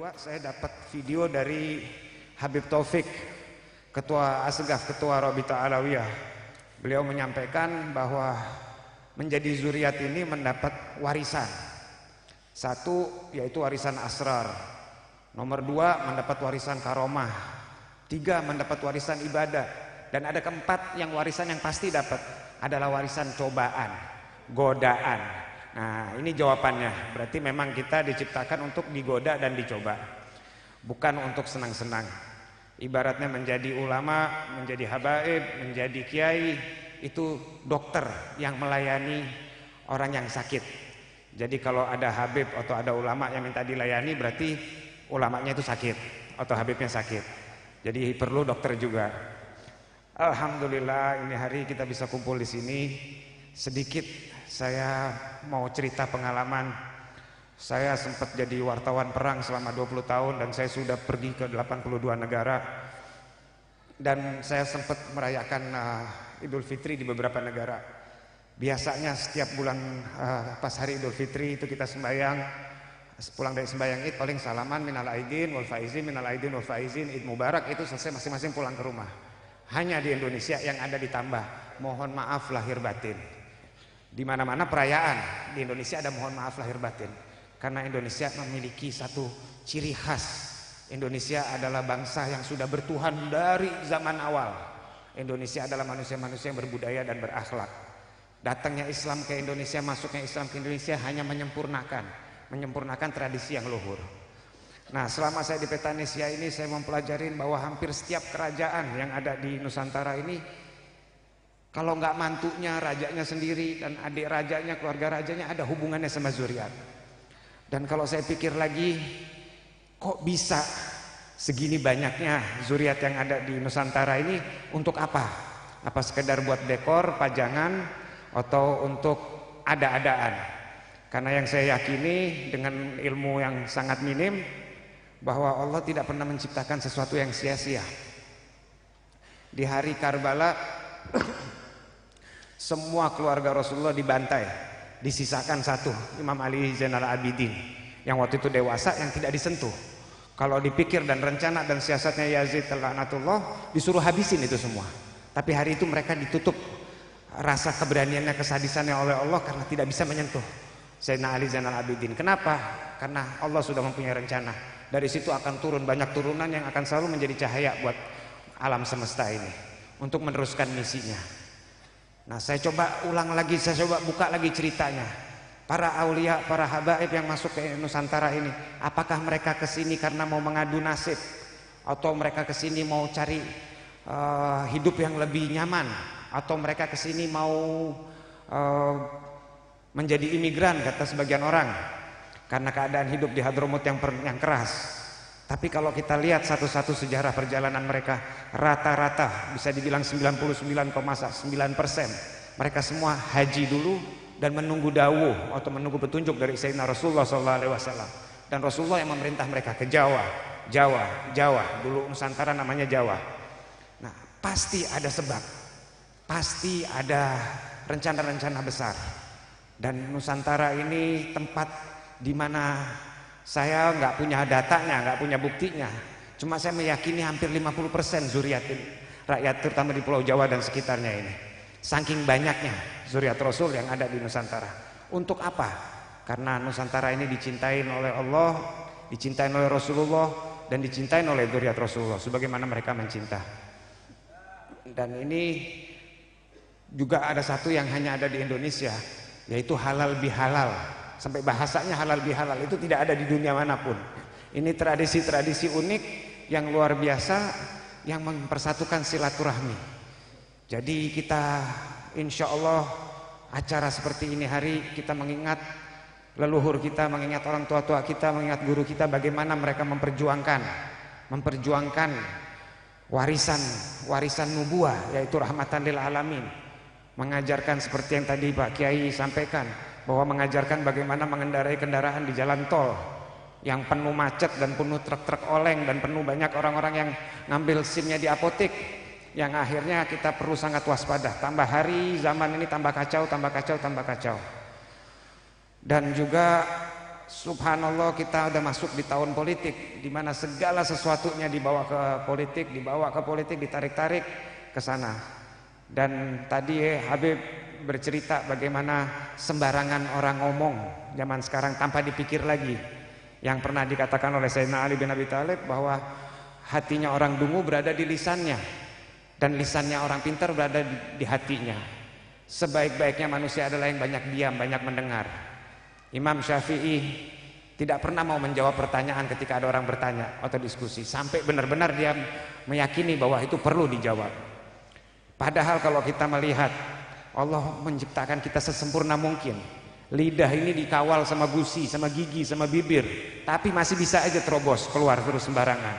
kedua saya dapat video dari Habib Taufik, Ketua Asgaf, Ketua Rabita Alawiyah. Beliau menyampaikan bahwa menjadi zuriat ini mendapat warisan. Satu yaitu warisan asrar. Nomor dua mendapat warisan karomah. Tiga mendapat warisan ibadah. Dan ada keempat yang warisan yang pasti dapat adalah warisan cobaan, godaan. Nah ini jawabannya. Berarti memang kita diciptakan untuk digoda dan dicoba, bukan untuk senang-senang. Ibaratnya menjadi ulama, menjadi habaib, menjadi kiai, itu dokter yang melayani orang yang sakit. Jadi kalau ada habib atau ada ulama yang minta dilayani, berarti ulamanya itu sakit atau habibnya sakit. Jadi perlu dokter juga. Alhamdulillah ini hari kita bisa kumpul di sini. Sedikit saya mau cerita pengalaman. Saya sempat jadi wartawan perang selama 20 tahun dan saya sudah pergi ke 82 negara. Dan saya sempat merayakan Idul Fitri di beberapa negara. Biasanya setiap bulan pas hari Idul Fitri itu kita sembahyang. Pulang dari sembahyang Id paling salaman minal aidin wal faizin, minal aidin wal faizin, Id Mubarak, itu selesai masing-masing pulang ke rumah. Hanya di Indonesia yang ada ditambah mohon maaf lahir batin. Di mana-mana perayaan di Indonesia ada mohon maaf lahir batin. Karena Indonesia memiliki satu ciri khas. Indonesia adalah bangsa yang sudah bertuhan dari zaman awal. Indonesia adalah manusia-manusia yang berbudaya dan berakhlak. Datangnya Islam ke Indonesia, masuknya Islam ke Indonesia hanya menyempurnakan tradisi yang luhur. Nah selama saya di Petanesia ini saya mempelajari bahwa hampir setiap kerajaan yang ada di Nusantara ini, kalau nggak mantunya, rajanya sendiri dan adik rajanya, keluarga rajanya ada hubungannya sama zuriat. Dan kalau saya pikir lagi, kok bisa segini banyaknya zuriat yang ada di Nusantara ini, untuk apa? Apa sekedar buat dekor, pajangan, atau untuk ada-adaan? Karena yang saya yakini dengan ilmu yang sangat minim, bahwa Allah tidak pernah menciptakan sesuatu yang sia-sia. Di hari Karbala semua keluarga Rasulullah dibantai, disisakan satu, Imam Ali Zainal Abidin, yang waktu itu dewasa, yang tidak disentuh. Kalau dipikir dan rencana dan siasatnya Yazid laknatullah, disuruh habisin itu semua. Tapi hari itu mereka ditutup rasa keberaniannya, kesadisannya oleh Allah karena tidak bisa menyentuh Sayyidina Ali Zainal Abidin. Kenapa? Karena Allah sudah mempunyai rencana. Dari situ akan turun banyak turunan yang akan selalu menjadi cahaya buat alam semesta ini untuk meneruskan misinya. Nah saya coba ulang lagi, saya coba buka lagi ceritanya. Para aulia, para habaib yang masuk ke Nusantara ini, apakah mereka kesini karena mau mengadu nasib, atau mereka kesini mau cari hidup yang lebih nyaman, atau mereka kesini mau menjadi imigran kata sebagian orang karena keadaan hidup di Hadramut yang keras. Tapi kalau kita lihat satu-satu sejarah perjalanan mereka, rata-rata bisa dibilang 99,9% mereka semua haji dulu dan menunggu dawuh atau menunggu petunjuk dari Sayyidina Rasulullah SAW. Dan Rasulullah yang memerintah mereka ke Jawa. Dulu Nusantara namanya Jawa. Nah pasti ada sebab, pasti ada rencana-rencana besar. Dan Nusantara ini tempat di mana saya nggak punya datanya, nggak punya buktinya. Cuma saya meyakini hampir 50% zuriat rakyat terutama di Pulau Jawa dan sekitarnya ini. Saking banyaknya zuriat Rasul yang ada di Nusantara. Untuk apa? Karena Nusantara ini dicintain oleh Allah, dicintain oleh Rasulullah, dan dicintain oleh zuriat Rasulullah sebagaimana mereka mencinta. Dan ini juga ada satu yang hanya ada di Indonesia, yaitu halal bihalal. Sampai bahasanya halal bihalal itu tidak ada di dunia manapun. Ini tradisi-tradisi unik yang luar biasa yang mempersatukan silaturahmi. Jadi kita insya Allah acara seperti ini hari kita mengingat leluhur kita, mengingat orang tua-tua kita, mengingat guru kita, bagaimana mereka memperjuangkan warisan nubuah, yaitu rahmatan lil alamin. Mengajarkan seperti yang tadi Pak Kiai sampaikan, bahwa mengajarkan bagaimana mengendarai kendaraan di jalan tol yang penuh macet dan penuh truk-truk oleng dan penuh banyak orang-orang yang ngambil SIM-nya di apotek, yang akhirnya kita perlu sangat waspada. Tambah hari zaman ini tambah kacau. Dan juga subhanallah kita udah masuk di tahun politik, di mana segala sesuatunya dibawa ke politik, ditarik-tarik ke sana. Dan tadi Habib bercerita bagaimana sembarangan orang ngomong zaman sekarang tanpa dipikir lagi. Yang pernah dikatakan oleh Sayyidina Ali bin Abi Thalib bahwa hatinya orang dungu berada di lisannya dan lisannya orang pintar berada di hatinya. Sebaik-baiknya manusia adalah yang banyak diam, banyak mendengar. Imam Syafi'i tidak pernah mau menjawab pertanyaan ketika ada orang bertanya atau diskusi sampai benar-benar dia meyakini bahwa itu perlu dijawab. Padahal kalau kita melihat Allah menciptakan kita sesempurna mungkin. Lidah ini dikawal sama gusi, sama gigi, sama bibir, tapi masih bisa aja terobos keluar terus sembarangan.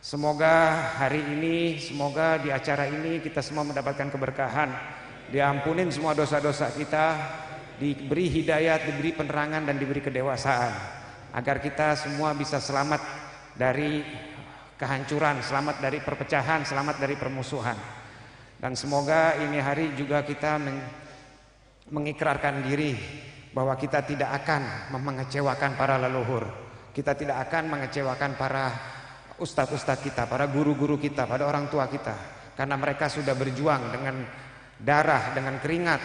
Semoga hari ini, semoga di acara ini kita semua mendapatkan keberkahan, diampunin semua dosa-dosa kita, diberi hidayat, diberi penerangan dan diberi kedewasaan, agar kita semua bisa selamat dari kehancuran, selamat dari perpecahan, selamat dari permusuhan. Dan semoga ini hari juga kita mengikrarkan diri bahwa kita tidak akan mengecewakan para leluhur, kita tidak akan mengecewakan para ustadz-ustadz kita, para guru-guru kita, pada orang tua kita, karena mereka sudah berjuang dengan darah, dengan keringat,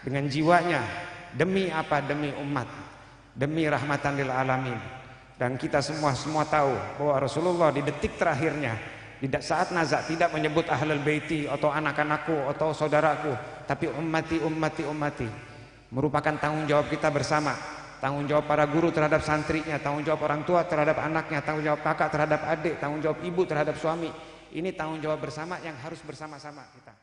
dengan jiwanya, demi apa? Demi umat, demi rahmatan lil alamin. Dan kita semua tahu bahwa Rasulullah di detik terakhirnya, di saat nazak, tidak menyebut ahlul baiti atau anak-anakku atau saudaraku, tapi ummati. Merupakan tanggung jawab kita bersama, tanggung jawab para guru terhadap santrinya, tanggung jawab orang tua terhadap anaknya, tanggung jawab kakak terhadap adik, tanggung jawab ibu terhadap suami. Ini tanggung jawab bersama yang harus bersama-sama kita.